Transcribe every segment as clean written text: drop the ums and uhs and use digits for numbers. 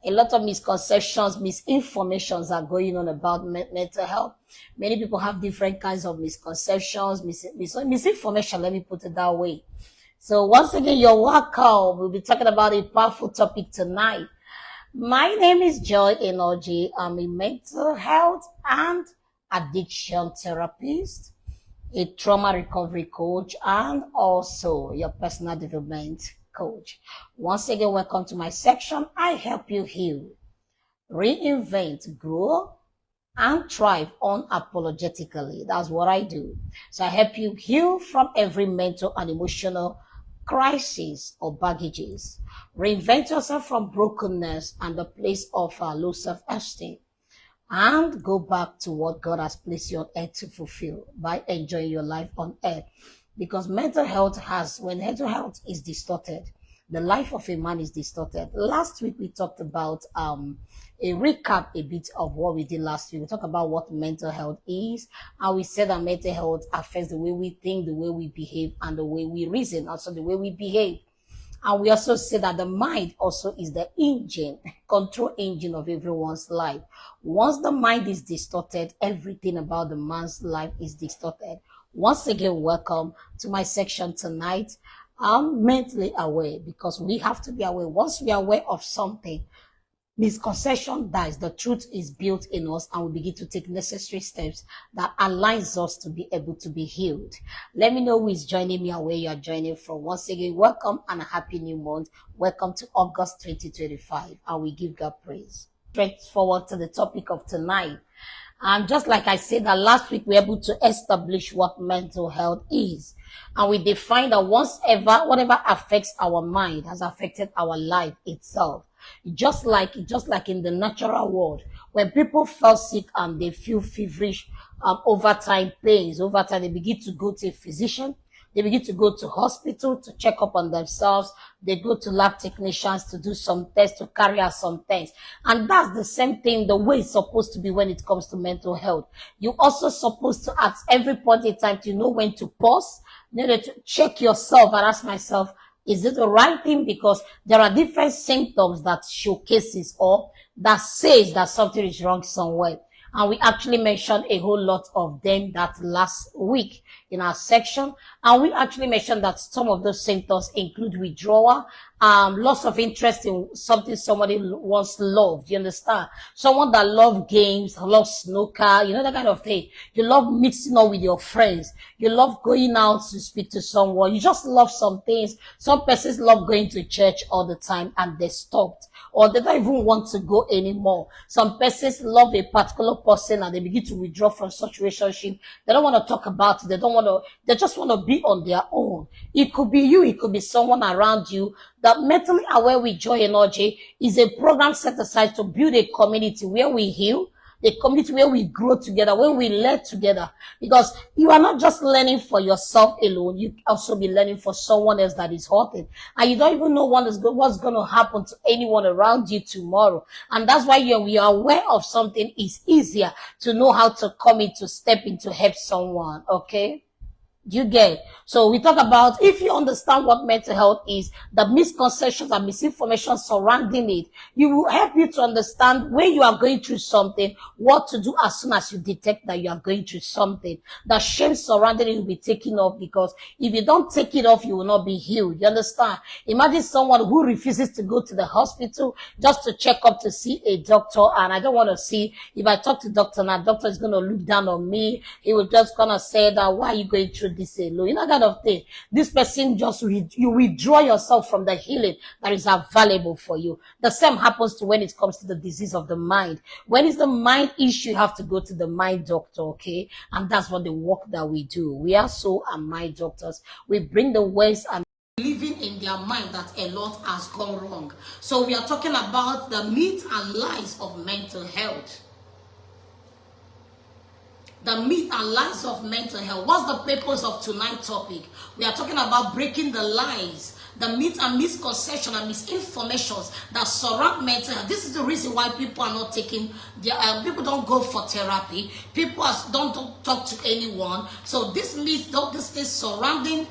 A lot of misconceptions, misinformations are going on about mental health. Many people have different kinds of misconceptions, misinformation, let me put it that way. So once again, you're welcome. We'll be talking about a powerful topic tonight. My name is Joy Eneh-Oji. I'm a mental health and addiction therapist, a trauma recovery coach, and also your personal development coach. Once again, welcome to my section. I help you heal, reinvent, grow, and thrive unapologetically. That's what I do. So I help you heal from every mental and emotional crisis or baggages. Reinvent yourself from brokenness and the place of low self-esteem, and go back to what God has placed you on earth to fulfill by enjoying your life on earth. Because when mental health is distorted, the life of a man is distorted. Last week we talked about a recap a bit of what we did last week. We talked about what mental health is, and we said that mental health affects the way we think, the way we behave, and the way we reason, also the way we behave. And we also said that the mind also is the engine, control engine of everyone's life. Once the mind is distorted, everything about the man's life is distorted. Once again, welcome to my section tonight. I'm mentally aware, because we have to be aware. Once we are aware of something, misconception dies, the truth is built in us, and we begin to take necessary steps that aligns us to be able to be healed. Let me know who is joining me and where you are joining from. Once again, welcome and a happy new month. Welcome to August 2025, and we give God praise. Straight forward to the topic of tonight. And just like I said that last week, we're able to establish what mental health is. And we define that whatever affects our mind has affected our life itself. Just like in the natural world, when people fall sick and they feel feverish, over time pains, over time they begin to go to a physician. They begin to go to hospital to check up on themselves. They go to lab technicians to do some tests, to carry out some things. And that's the same thing, the way it's supposed to be when it comes to mental health. You're also supposed to, at every point in time, to know when to pause, to check yourself and ask myself, is it the right thing? Because there are different symptoms that showcases or that says that something is wrong somewhere. And we actually mentioned a whole lot of them that last week in our section. And we actually mentioned that some of those symptoms include withdrawal, loss of interest in something somebody once loved. You understand? Someone that loves games, loves snooker, that kind of thing. You love mixing up with your friends. You love going out to speak to someone. You just love some things. Some persons love going to church all the time and they stopped, or they don't even want to go anymore. Some persons love a particular person and they begin to withdraw from such relationship. They don't want to talk about it. They just want to be on their own. It could be you. It could be someone around you. That Mentally Aware with Joy Eneh-Oji is a program set aside to build a community where we heal, a community where we grow together, where we learn together. Because you are not just learning for yourself alone, you also be learning for someone else that is hurting. And you don't even know what's going to happen to anyone around you tomorrow. And that's why we are aware of something, it's easier to know how to step in to help someone, okay? You get? So we talk about, if you understand what mental health is, the misconceptions and misinformation surrounding it, you will help you to understand when you are going through something, what to do as soon as you detect that you are going through something. The shame surrounding it will be taken off, because if you don't take it off, you will not be healed. You understand? Imagine someone who refuses to go to the hospital just to check up to see a doctor, and I don't want to see, if I talk to doctor now, doctor is going to look down on me. He will just gonna say that, why are you going through this alone? Kind of thing. This person you withdraw yourself from the healing that is available for you. The same happens to when it comes to the disease of the mind. When it's the mind issue, you have to go to the mind doctor, okay? And that's what the work that we do. We are soul and mind doctors. We bring the ways and living in their mind that a lot has gone wrong. So we are talking about the myths and lies of mental health. The myth and lies of mental health. What's the purpose of tonight's topic? We are talking about breaking the lies, the myth and misconception and misinformations that surround mental health. This is the reason why people are not taking people don't go for therapy. People don't talk to anyone. So this myth, these things surrounding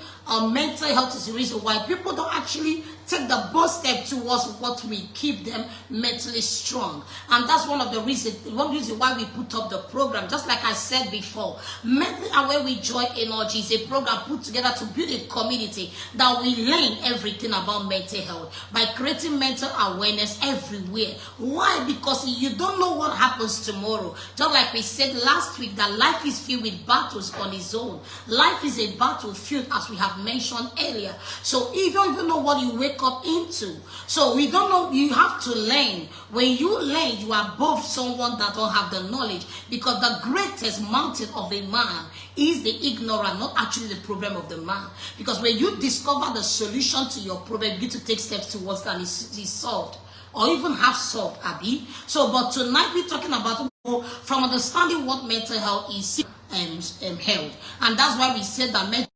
mental health is the reason why people don't actually take the bold step towards what will keep them mentally strong. And that's one reason why we put up the program. Just like I said before, Mentally Aware with Joy Eneh-Oji is a program put together to build a community that will learn everything about mental health by creating mental awareness everywhere. Why? Because you don't know what happens tomorrow. Just like we said last week, that life is filled with battles on its own. Life is a battlefield, as we have mentioned earlier. So you don't even know what you wake up into. So we don't know. You have to learn. When you learn, you are above someone that don't have the knowledge, because the greatest mountain of a man is the ignorant, not actually the problem of the man. Because when you discover the solution to your problem, you begin to take steps towards that, and it's solved, or even half solved, Abby. So, but tonight we're talking about from understanding what mental health is held, and that's why we said that mental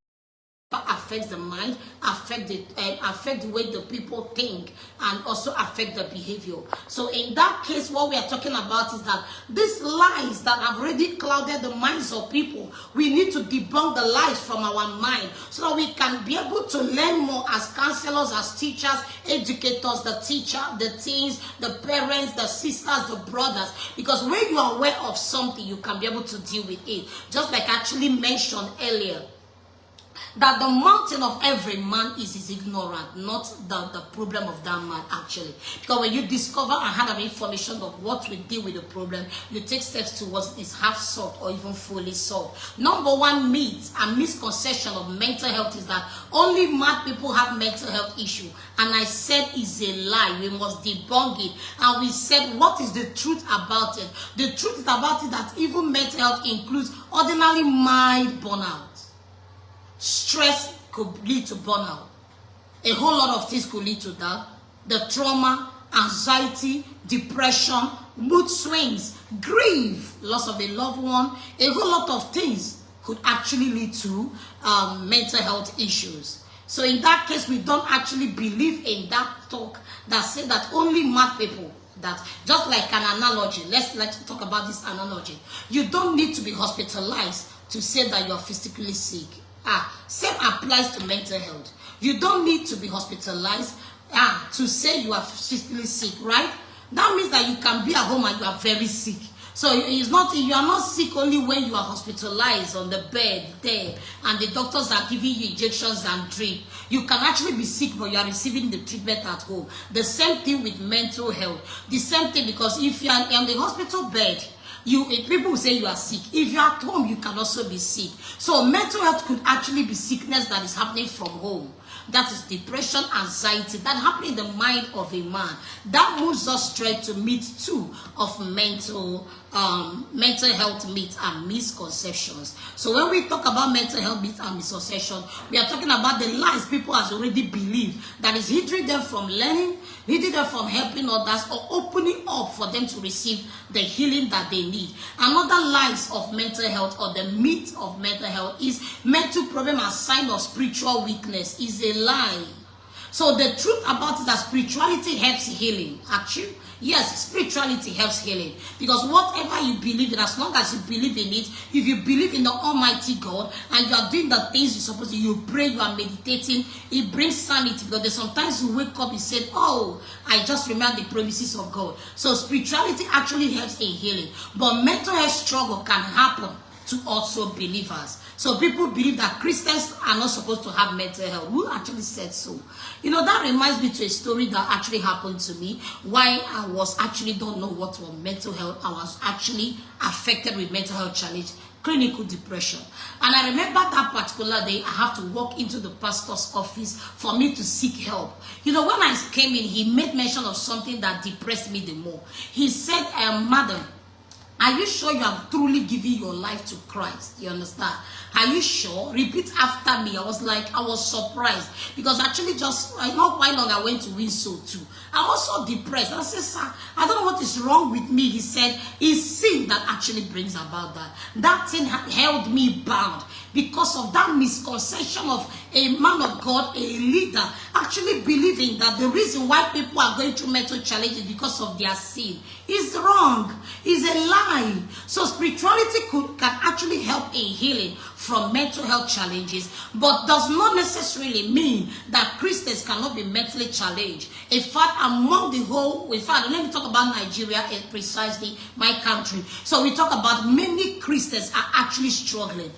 affects the mind, affect the way the people think, and also affect the behavior. So in that case, what we are talking about is that these lies that have already clouded the minds of people, we need to debunk the lies from our mind so that we can be able to learn more as counselors, as teachers, educators, the teacher, the teens, the parents, the sisters, the brothers. Because when you are aware of something, you can be able to deal with it. Just like I actually mentioned earlier, that the mountain of every man is his ignorance, not the problem of that man actually. Because when you discover and have information of what will deal with the problem, you take steps towards it's half solved or even fully solved. Number one myth and misconception of mental health is that only mad people have mental health issue. And I said it's a lie. We must debunk it. And we said, what is the truth about it? The truth is about it that even mental health includes ordinarily mild burnout. Stress could lead to burnout. A whole lot of things could lead to that. The trauma, anxiety, depression, mood swings, grief, loss of a loved one, a whole lot of things could actually lead to mental health issues. So in that case, we don't actually believe in that talk that says that only mad people, that just like an analogy, let's talk about this analogy. You don't need to be hospitalized to say that you're physically sick. Same applies to mental health. You don't need to be hospitalized to say you are physically sick, right? That means that you can be at home and you are very sick. So you are not sick only when you are hospitalized on the bed there and the doctors are giving you injections and drip. You can actually be sick, but you are receiving the treatment at home. The same thing with mental health. The same thing, because if you are on the hospital bed, people will say you are sick. If you are at home, you can also be sick. So mental health could actually be sickness that is happening from home. That is depression, anxiety, that happens in the mind of a man. That moves us straight to myth 2 of mental health myths and misconceptions. So when we talk about mental health myths and misconceptions, we are talking about the lies people has already believed that is hindering them from learning, hindering them from helping others, or opening up for them to receive the healing that they need. Another lies of mental health, or the myth of mental health, is mental problem as sign of spiritual weakness. Is a lie. So the truth about it, that spirituality helps healing. Actually, yes, spirituality helps healing, because whatever you believe in, as long as you believe in it, if you believe in the Almighty God and you are doing the things you're supposed to, you pray, you are meditating, it brings sanity. Because there's sometimes you wake up and say, oh, I just remember the promises of God. So spirituality actually helps in healing, but mental health struggle can happen to also believers. So people believe that Christians are not supposed to have mental health. Who actually said so? You know, that reminds me to a story that actually happened to me. Why I was actually don't know what was mental health. I was actually affected with mental health challenge, clinical depression. And I remember that particular day, I have to walk into the pastor's office for me to seek help. You know, when I came in, he made mention of something that depressed me the more. He said, madam, are you sure you have truly given your life to Christ? You understand? Are you sure? Repeat after me. I was surprised, because actually just not quite long I went to Windsor too. I was so depressed. I said, sir, I don't know what is wrong with me. He said, it's sin that actually brings about that. That thing held me bound. because of that misconception of a man of God, a leader, actually believing that the reason why people are going through mental challenges is because of their sin. Is wrong. Is a lie. So spirituality can actually help in healing from mental health challenges, but does not necessarily mean that Christians cannot be mentally challenged. In fact, among the whole, in fact, let me talk about Nigeria, precisely my country. So we talk about many Christians are actually struggling.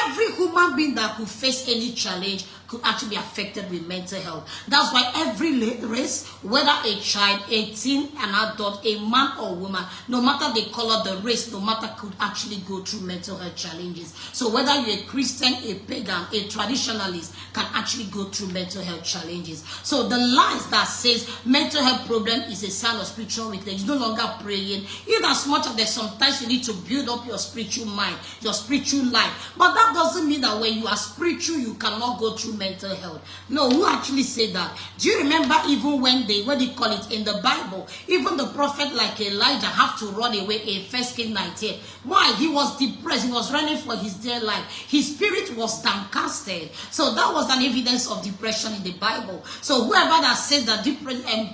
Every human being that could face any challenge could actually be affected with mental health. That's why every race, whether a child, a teen, an adult, a man or woman, no matter the color, the race, no matter, could actually go through mental health challenges. So whether you're a Christian, a pagan, a traditionalist, can actually go through mental health challenges. So the lies that says mental health problem is a sign of spiritual weakness, you're no longer praying, in as much as there's sometimes you need to build up your spiritual mind, your spiritual life. But that doesn't mean that when you are spiritual, you cannot go through mental health. No, who actually said that? Do you remember even when they, what do you call it, in the Bible, even the prophet like Elijah have to run away in 1 Kings 19. Why? He was depressed. He was running for his dear life. His spirit was downcasted. So that was an evidence of depression in the Bible. So whoever that says that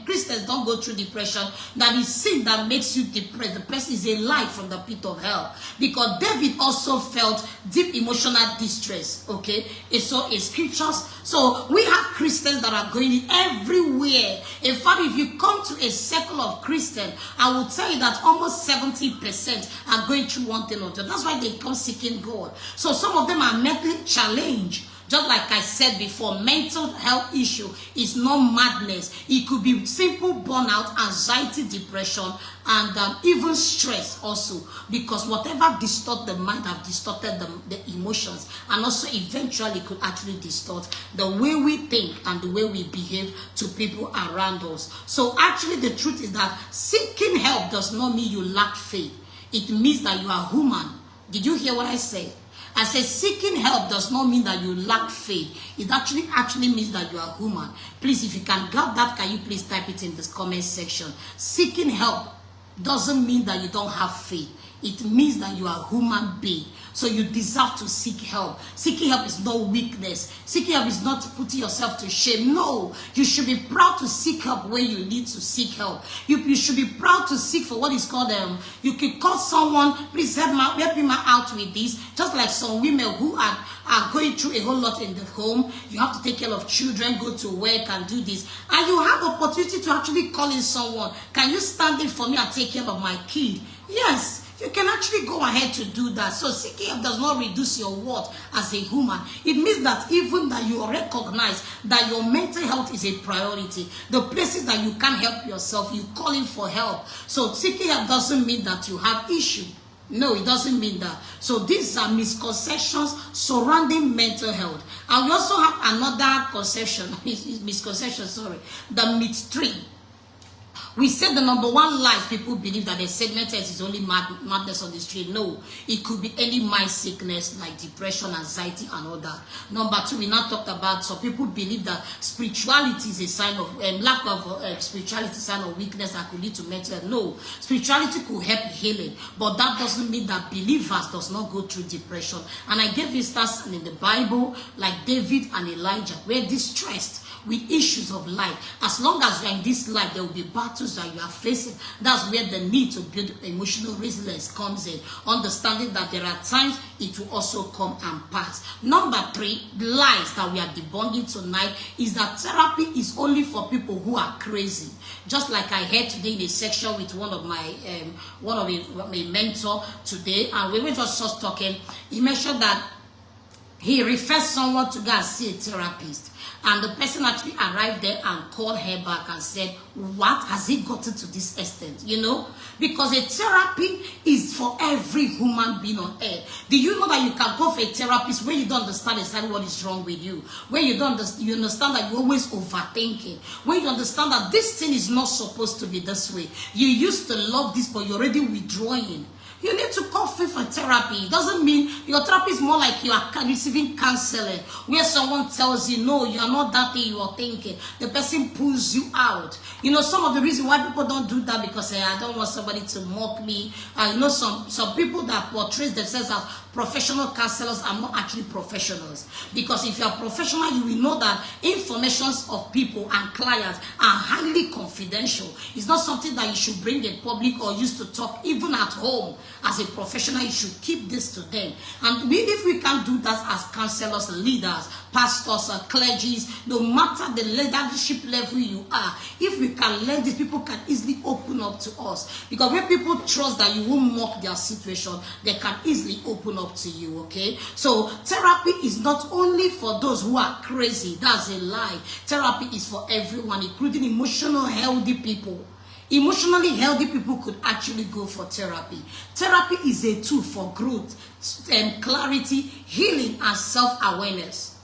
Christians don't go through depression, that is sin that makes you depressed, the person is a lie from the pit of hell. Because David also felt deep emotional distress. Okay, so in scriptures. So we have Christians that are going everywhere. In fact, if you come to a circle of Christians, I would tell you that almost 70% are going through one thing or another. That's why they come seeking God. So some of them are mentally challenged. Just like I said before, mental health issue is not madness. It could be simple burnout, anxiety, depression, and even stress also. Because whatever distorts the mind have distorted the emotions, and also eventually could actually distort the way we think and the way we behave to people around us. So actually the truth is that seeking help does not mean you lack faith. It means that you are human. Did you hear what I said? I said seeking help does not mean that you lack faith. It actually means that you are human. Please, if you can grab that, can you please type it in the comment section? Seeking help doesn't mean that you don't have faith. It means that you are a human being. So you deserve to seek help. Seeking help is not weakness. Seeking help is not putting yourself to shame. No, you should be proud to seek help when you need to seek help. You should be proud to seek for what is called, you can call someone, please help me out with this. Just like some women who are going through a whole lot in the home. You have to take care of children, go to work and do this. And you have opportunity to actually call in someone. Can you stand in for me and take care of my kid? Yes. You can actually go ahead to do that. So seeking help does not reduce your worth as a human. It means that even that you recognize that your mental health is a priority. The places that you can't help yourself, you call in for help. So seeking help doesn't mean that you have issue. No, it doesn't mean that. So these are misconceptions surrounding mental health. And we also have another misconception, the myth 3. We said the number one lie people believe that a segment test is only madness on the street. No, it could be any mind sickness like depression, anxiety, and all that. Number 2, we now talked about some people believe that spirituality is a sign of lack of spirituality, sign of weakness that could lead to mental health. No, spirituality could help healing, but that doesn't mean that believers does not go through depression. And I gave instances in the Bible like David and Elijah were distressed with issues of life. As long as you're in this life, there will be battles that you are facing. That's where the need to build emotional resilience comes in. Understanding that there are times it will also come and pass. Number 3, the lies that we are debunking tonight is that therapy is only for people who are crazy. Just like I heard today in a section with one of my mentor today, and we were just talking. He mentioned that he refers someone to go and see a therapist. And the person actually arrived there and called her back and said, what has he gotten to this extent? You know, because a therapy is for every human being on earth. Do you know that you can go for a therapist when you don't understand exactly what is wrong with you? When you don't you understand that you're always overthinking. When you understand that this thing is not supposed to be this way. You used to love this, but you're already withdrawing. You need to call free for therapy. It doesn't mean your therapy is more like you are receiving counseling, where someone tells you, no, you are not that thing you are thinking. The person pulls you out. You know, some of the reason why people don't do that because I don't want somebody to mock me. You know, some people that portray themselves as professional counselors are not actually professionals. Because if you are professional, you will know that informations of people and clients are highly confidential. It's not something that you should bring in public or use to talk even at home. As a professional, you should keep this to them. And if we can't do that as counselors, leaders, pastors, clergies, no matter the leadership level you are, if we can learn this, people can easily open up to us. Because when people trust that you won't mock their situation, they can easily open up to you, okay? So therapy is not only for those who are crazy. That's a lie. Therapy is for everyone, including emotional healthy people. Emotionally healthy people could actually go for therapy. Therapy is a tool for growth, clarity, healing, and self-awareness.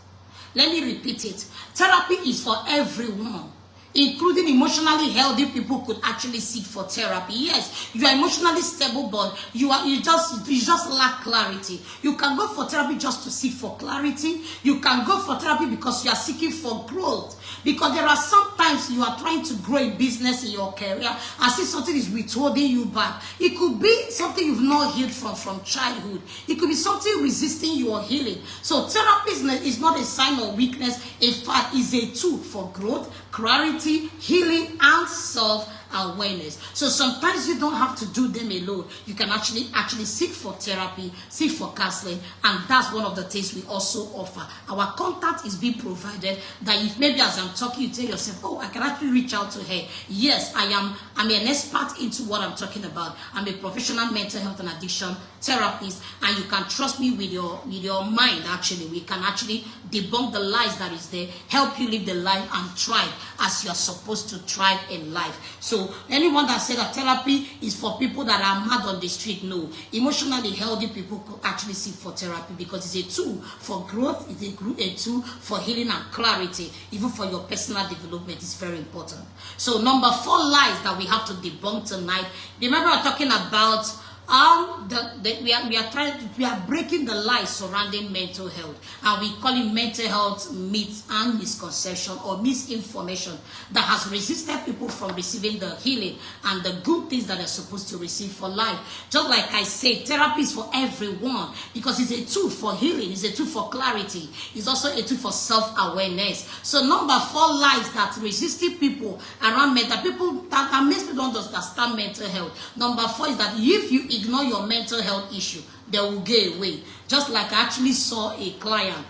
Let me repeat it. Therapy is for everyone, including emotionally healthy people could actually seek for therapy. Yes, you are emotionally stable, but you just lack clarity. You can go for therapy just to seek for clarity. You can go for therapy because you are seeking for growth. Because there are sometimes you are trying to grow in business, in your career, and see something is withholding you back. It could be something you've not healed from childhood. It could be something resisting your healing. So therapy is not a sign of weakness. In fact, it's a tool for growth, clarity, healing, and self-awareness. So sometimes you don't have to do them alone. You can actually seek for therapy, seek for counseling, and that's one of the things we also offer. Our contact is being provided, that if maybe as I'm talking, you tell yourself, oh, I can actually reach out to her. Yes, I'm an expert into what I'm talking about. I'm a professional mental health and addiction therapist, and you can trust me with your mind. Actually, we can actually debunk the lies that is there, help you live the life and thrive as you're supposed to thrive in life. So anyone that said that therapy is for people that are mad on the street, no. Emotionally healthy people could actually seek for therapy because it's a tool for growth, it's a tool for healing and clarity, even for your personal development. Is very important. So number 4 lies that we have to debunk tonight. Remember we're talking about we are breaking the lies surrounding mental health, and we call it mental health myths and misconception or misinformation that has resisted people from receiving the healing and the good things that they're supposed to receive for life. Just like I said, therapy is for everyone because it's a tool for healing, it's a tool for clarity, it's also a tool for self-awareness. So number 4 lies that resisting people around mental people that makes people don't understand mental health. Number 4 is that if you ignore your mental health issue, they will go away. Just like I actually saw a client.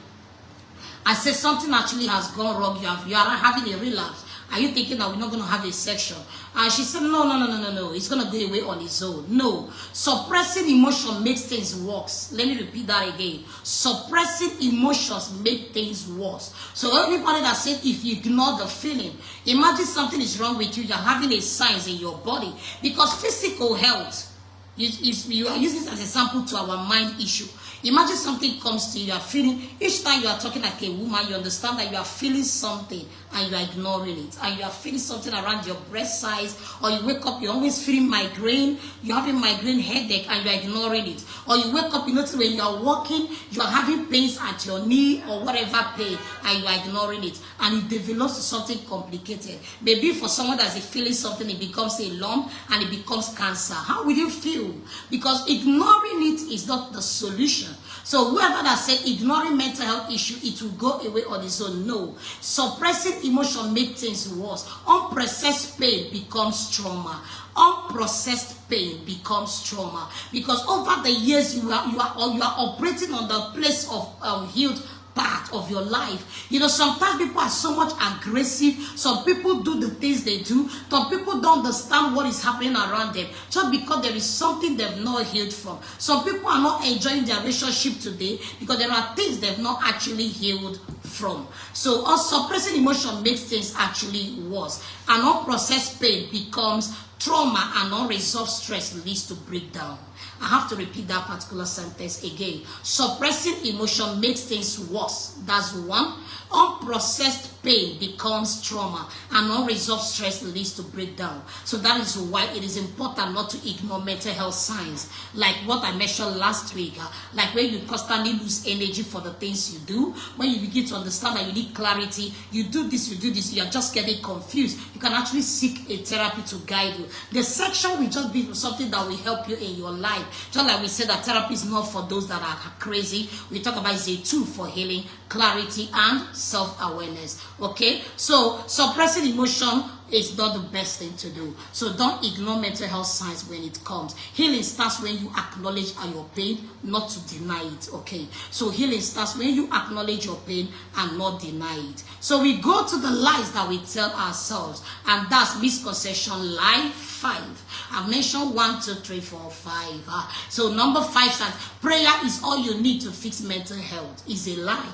I said something actually has gone wrong. You are having a relapse. Are you thinking that we're not going to have a section? And she said, no. It's going to go away on its own. No. Suppressing emotion makes things worse. Let me repeat that again. Suppressing emotions make things worse. So everybody that said if you ignore the feeling, imagine something is wrong with you. You're having a signs in your body. Because physical health, you are using this as a sample to our mind issue. Imagine something comes to you, you are feeling, each time you are talking like a woman, you understand that you are feeling something and you are ignoring it. And you are feeling something around your breast size, or you wake up, you're always feeling migraine, you're having migraine headache and you are ignoring it. Or you wake up, you notice when you are walking, you are having pains at your knee or whatever pain and you are ignoring it. And it develops to something complicated. Maybe for someone that's feeling something, it becomes a lump and it becomes cancer. How will you feel? Because ignoring it is not the solution. So whoever that said ignoring mental health issue, it will go away on its own. No. Suppressing emotion makes things worse. Unprocessed pain becomes trauma. Unprocessed pain becomes trauma. Because over the years you are operating on the place of healed part of your life. You know, sometimes people are so much aggressive. Some people do the things they do. Some people don't understand what is happening around them just because there is something they've not healed from. Some people are not enjoying their relationship today because there are things they've not actually healed from. So suppressing emotion makes things actually worse. And unprocessed pain becomes trauma, and unresolved stress leads to breakdown. I have to repeat that particular sentence again. Suppressing emotion makes things worse. That's one. Unprocessed pain becomes trauma, and unresolved stress leads to breakdown. So that is why it is important not to ignore mental health signs, like what I mentioned last week, like when you constantly lose energy for the things you do, when you begin to understand that you need clarity, you do this, you are just getting confused, you can actually seek a therapy to guide you. The section will just be something that will help you in your life. Just like we said that therapy is not for those that are crazy. We talk about it's a tool for healing, clarity, and self-awareness. Okay, so suppressing emotion is not the best thing to do. So don't ignore mental health signs when it comes. Healing starts when you acknowledge your pain, not to deny it. Okay, so healing starts when you acknowledge your pain and not deny it. So we go to the lies that we tell ourselves, and that's misconception lie 5. I've mentioned 1, 2, 3, 4, 5. So number 5 says prayer is all you need to fix mental health. Is a lie.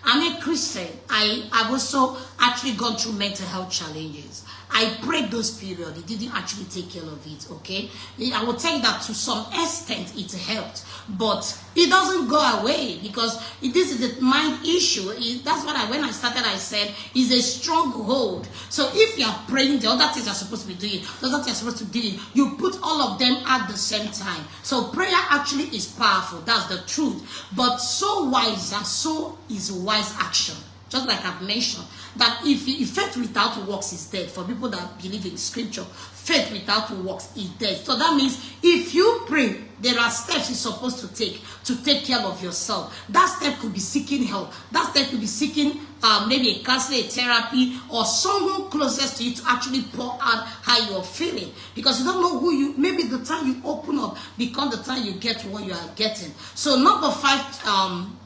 I'm a Christian. I've also actually gone through mental health challenges. I prayed those periods. It didn't actually take care of it, okay? I will tell you that to some extent it helped, but it doesn't go away because this is a mind issue. That's what when I started, I said, is a stronghold. So if you are praying, the other things you're supposed to be doing, the other things you're supposed to do, you put all of them at the same time. So prayer actually is powerful. That's the truth. But so wise, and so is wise action. Just like I've mentioned, that if faith without works is dead. For people that believe in scripture, faith without works is dead. So that means if you pray, there are steps you're supposed to take care of yourself. That step could be seeking help. That step could be seeking maybe a counselor, a therapy, or someone closest to you to actually pour out how you're feeling. Because you don't know maybe the time you open up becomes the time you get what you are getting. So number 5,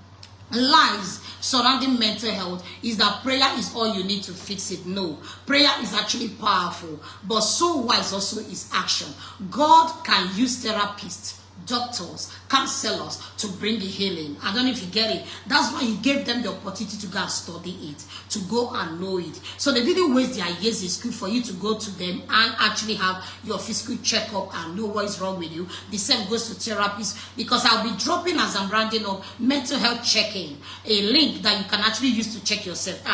lies surrounding mental health is that prayer is all you need to fix it. No, prayer is actually powerful, but so wise also is action. God can use therapists, doctors, counselors to bring healing. I don't know if you get it. That's why he gave them the opportunity to go and study it, to go and know it. So they didn't waste their years in school for you to go to them and actually have your physical checkup and know what is wrong with you. The same goes to therapists, because I'll be dropping, as I'm rounding up, mental health checking, a link that you can actually use to check yourself.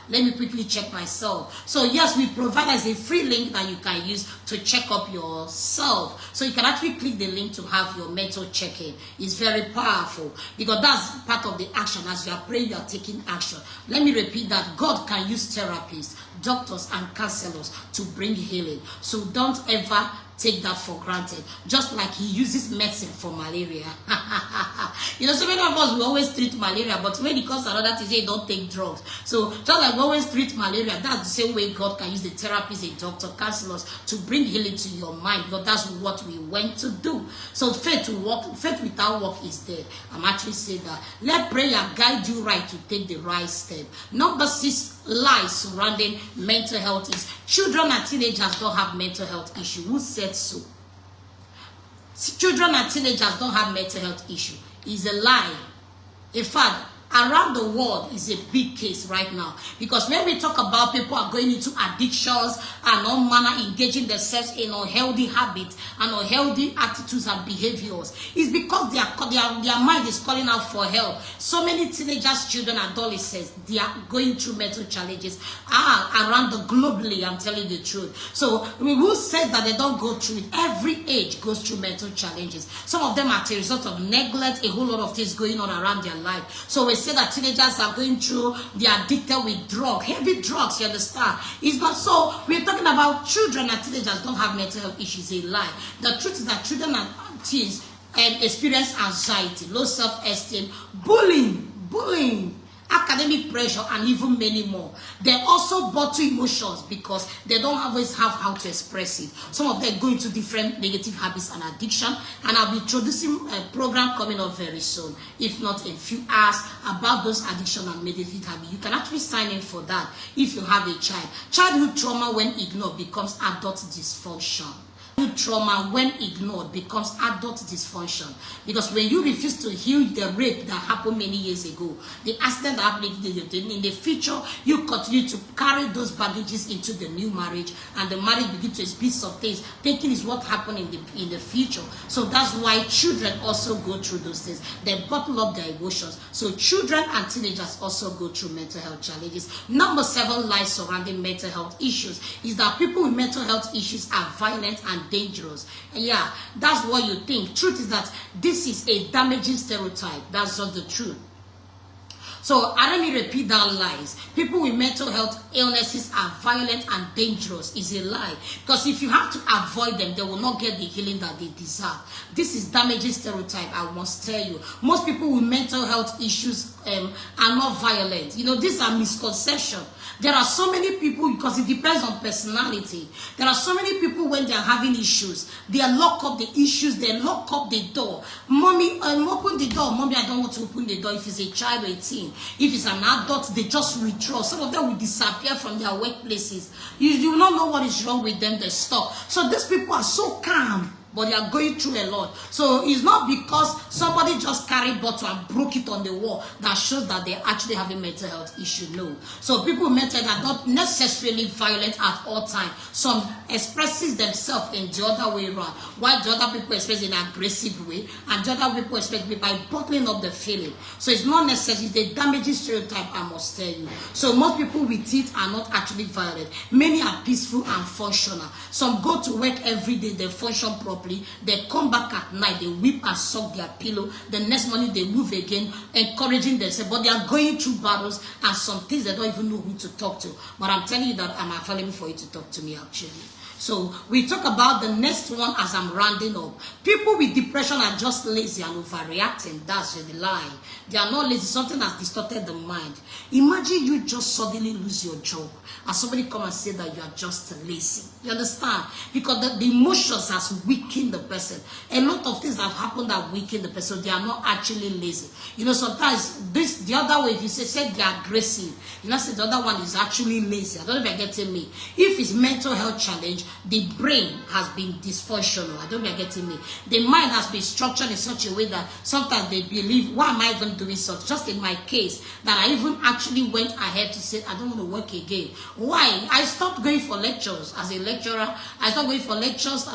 Let me quickly check myself. So yes, we provide as a free link that you can use to check up yourself. So you can actually click the link to have your mental check-in. Is very powerful, because that's part of the action. As you are praying, you are taking action. Let me repeat that. God can use therapists, doctors, and counselors to bring healing. So don't ever take that for granted. Just like he uses medicine for malaria. You know, so many of us, we always treat malaria, but when it comes to another thing, they don't take drugs. So just like we always treat malaria, that's the same way God can use the therapists, a doctor, counselors to bring healing to your mind, because that's what we went to do. So faith without work is dead. I'm actually saying that. Let prayer guide you right to take the right step. Number 6 lies surrounding mental health is children and teenagers don't have mental health issue. Who said so? Children and teenagers don't have mental health issue. Is a lie. In fact, around the world is a big case right now, because when we talk about people are going into addictions and all manner engaging themselves in unhealthy habits and unhealthy attitudes and behaviors, it's because their mind is calling out for help. So many teenagers, children, adolescents, they are going through mental challenges around the globally. I'm telling the truth. So we will say that they don't go through it. Every age goes through mental challenges. Some of them are a result of neglect, a whole lot of things going on around their life. So we say that teenagers are going through, they are addicted with drugs, heavy drugs, you understand? It's not so. We're talking about children and teenagers don't have mental health issues. A lie. The truth is that children and teens experience anxiety, low self-esteem, bullying, academic pressure, and even many more. They also bottle emotions because they don't always have how to express it. Some of them go into different negative habits and addiction, and I'll be introducing a program coming up very soon, if not in a few hours, about those addiction and negative habits. You can actually sign in for that if you have a child. Childhood trauma, when ignored, becomes adult dysfunction. trauma, when ignored, becomes adult dysfunction. Because when you refuse to heal the rape that happened many years ago, the accident that happened in the future, you continue to carry those baggages into the new marriage, and the marriage begins to experience some things, thinking is what happened in the future. So that's why children also go through those things. They bottle up their emotions. So children and teenagers also go through mental health challenges. Number 7 lies surrounding mental health issues is that people with mental health issues are violent and dangerous. And yeah, that's what you think. Truth is that this is a damaging stereotype. That's not the truth. So let me repeat that lies. People with mental health illnesses are violent and dangerous is a lie. Because if you have to avoid them, they will not get the healing that they deserve. This is damaging stereotype, I must tell you. Most people with mental health issues are not violent. You know, these are misconceptions. There are so many people, because it depends on personality. There are so many people when they are having issues, they lock up the issues, they lock up the door. Mommy, open the door. Mommy, I don't want to open the door. If it's a child or a teen, if it's an adult, they just withdraw. Some of them will disappear from their workplaces. You will not know what is wrong with them. They stop. So these people are so calm, but they are going through a lot. So it's not because somebody just carried bottle and broke it on the wall that shows that they actually have a mental health issue. No. So people with mental health are not necessarily violent at all times. Some expresses themselves in the other way around, while the other people express in an aggressive way, and the other people express it by bottling up the feeling. So it's not necessarily the damaging stereotype, I must tell you. So most people with it are not actually violent. Many are peaceful and functional. Some go to work every day, they function properly. They come back at night, they weep and suck their pillow. The next morning they move again, encouraging themselves. But they are going through battles and some things they don't even know who to talk to. But I'm telling you that I'm available for you to talk to me actually. So we talk about the next one as I'm rounding up. People with depression are just lazy and overreacting. That's the lie. They are not lazy. Something has distorted the mind. Imagine you just suddenly lose your job and somebody come and say that you are just lazy. You understand? Because the emotions has weakened the person. A lot of things have happened that weaken the person. They are not actually lazy. You know, sometimes the other way, if you say they are aggressive, you know, say the other one is actually lazy. I don't know if you're getting me. If it's mental health challenge, the brain has been dysfunctional. I don't know if you're getting me. The mind has been structured in such a way that sometimes they believe, why am I even doing such? Just in my case, that I even actually went ahead to say, I don't want to work again. Why? I stopped going for lectures as a lecturer. I stopped going for lectures.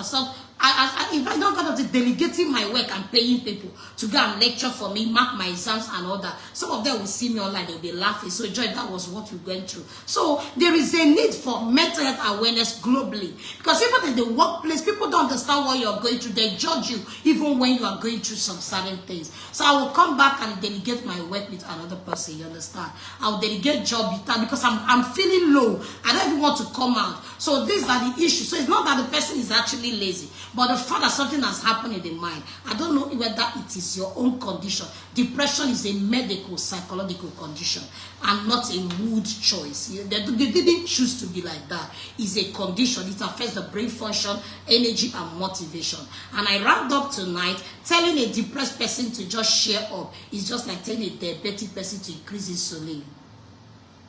If I don't go to delegating my work and paying people to go and lecture for me, mark my exams and all that, some of them will see me online, they'll be laughing. So Joy, that was what we went through. So there is a need for mental health awareness globally, because even in the workplace, people don't understand what you're going through. They judge you even when you are going through some certain things. So I will come back and delegate my work with another person. You understand? I'll delegate job with that because I'm feeling low. I don't even want to come out. So these are the issues. So it's not that the person is actually lazy, but the fact that something has happened in the mind. I don't know whether it is your own condition. Depression is a medical, psychological condition and not a mood choice. They didn't choose to be like that. It's a condition. It affects the brain function, energy, and motivation. And I wrapped up tonight telling a depressed person to just share up. It's just like telling a diabetic person to increase insulin.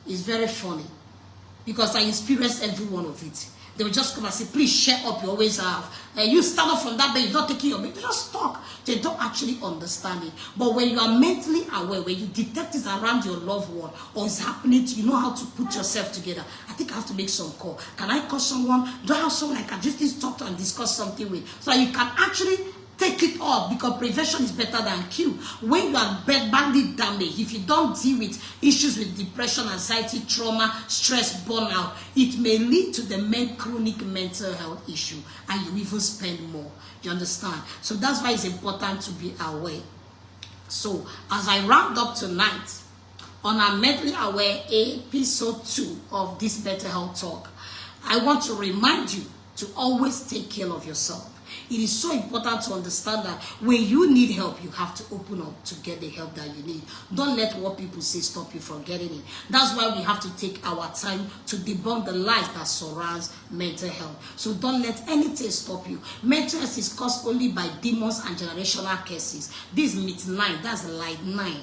It's very funny because I experienced every one of it. They will just come and say, please share up, you always have. You stand up from that bed, you're not taking your bed. They just talk. They don't actually understand it. But when you are mentally aware, when you detect it around your loved one, or it's happening to you, know how to put yourself together. I think I have to make some call. Can I call someone? Do I have someone I can just talk to and discuss something with? So that you can actually take it off, because prevention is better than cure. When you are badly damaged, if you don't deal with issues with depression, anxiety, trauma, stress, burnout, it may lead to the main chronic mental health issue, and you even spend more. You understand? So that's why it's important to be aware. So as I round up tonight on our mentally aware episode 2 of this mental health talk, I want to remind you to always take care of yourself. It is so important to understand that when you need help, you have to open up to get the help that you need. Don't let what people say stop you from getting it. That's why we have to take our time to debunk the lies that surrounds mental health. So don't let anything stop you. Mental health is caused only by demons and generational curses. This myth 9, that's lie 9.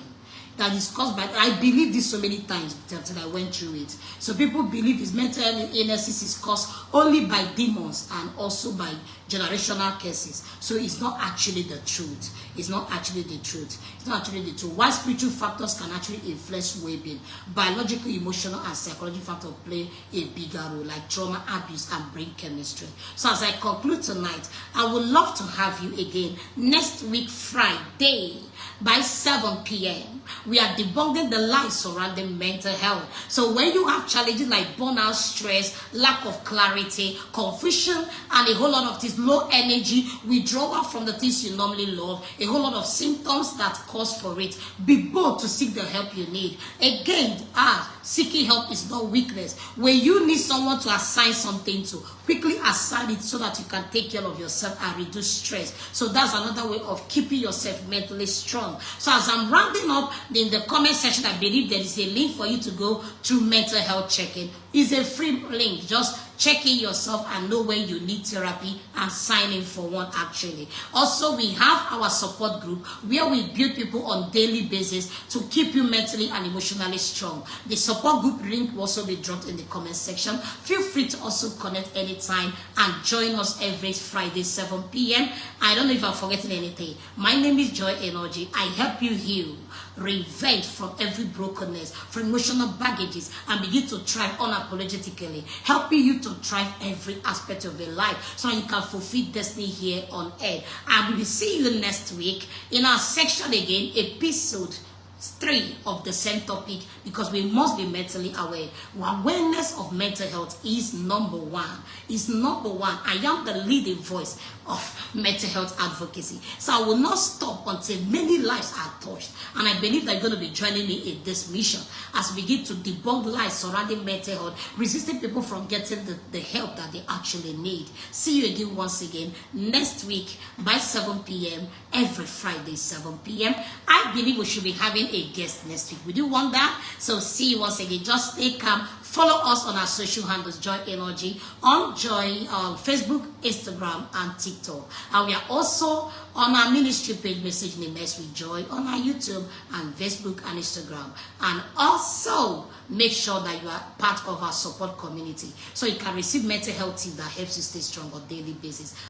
that is caused by, I believe this so many times until I went through it. So people believe his mental illnesses is caused only by demons and also by generational curses. So it's not actually the truth. It's not actually the truth. It's not actually the truth. Why spiritual factors can actually influence well-being, biological, emotional, and psychological factors play a bigger role, like trauma, abuse, and brain chemistry. So as I conclude tonight, I would love to have you again next week, Friday, by 7 p.m. We are debunking the lies surrounding mental health. So when you have challenges like burnout, stress, lack of clarity, confusion, and a whole lot of things, low energy, withdrawal from the things you normally love, a whole lot of symptoms that cause for it, be bold to seek the help you need. Again, seeking help is not weakness. When you need someone to assign something to, quickly assign it so that you can take care of yourself and reduce stress. So that's another way of keeping yourself mentally strong. So as I'm rounding up, in the comment section, I believe there is a link for you to go to mental health check-in. It's a free link. Just check in yourself and know when you need therapy and sign in for one actually. Also, we have our support group where we build people on daily basis to keep you mentally and emotionally strong. The support group link will also be dropped in the comment section. Feel free to also connect anytime and join us every Friday 7 p.m. I don't know if I'm forgetting anything. My name is Joy Eneh-Oji. I help you heal, revenge from every brokenness, from emotional baggages, and begin to thrive unapologetically, helping you to thrive every aspect of your life so you can fulfill destiny here on earth. And we will see you next week in our section again, episode 3 of the same topic, because we must be mentally aware. Awareness of mental health is number one. Is number one. I am the leading voice of mental health advocacy. So I will not stop until many lives are touched. And I believe that you're going to be joining me in this mission as we begin to debunk lies surrounding mental health, resisting people from getting the help that they actually need. See you again once again next week by 7 p.m. every Friday 7 p.m. I believe we should be having a guest next week. We do want that. So see you once again. Just stay calm. Follow us on our social handles, Joy Eneh-Oji, on Joy on Facebook, Instagram, and TikTok. And we are also on our ministry page, Message Me Mess with Joy, on our YouTube and Facebook and Instagram. And also make sure that you are part of our support community so you can receive mental health tips that helps you stay strong on a daily basis.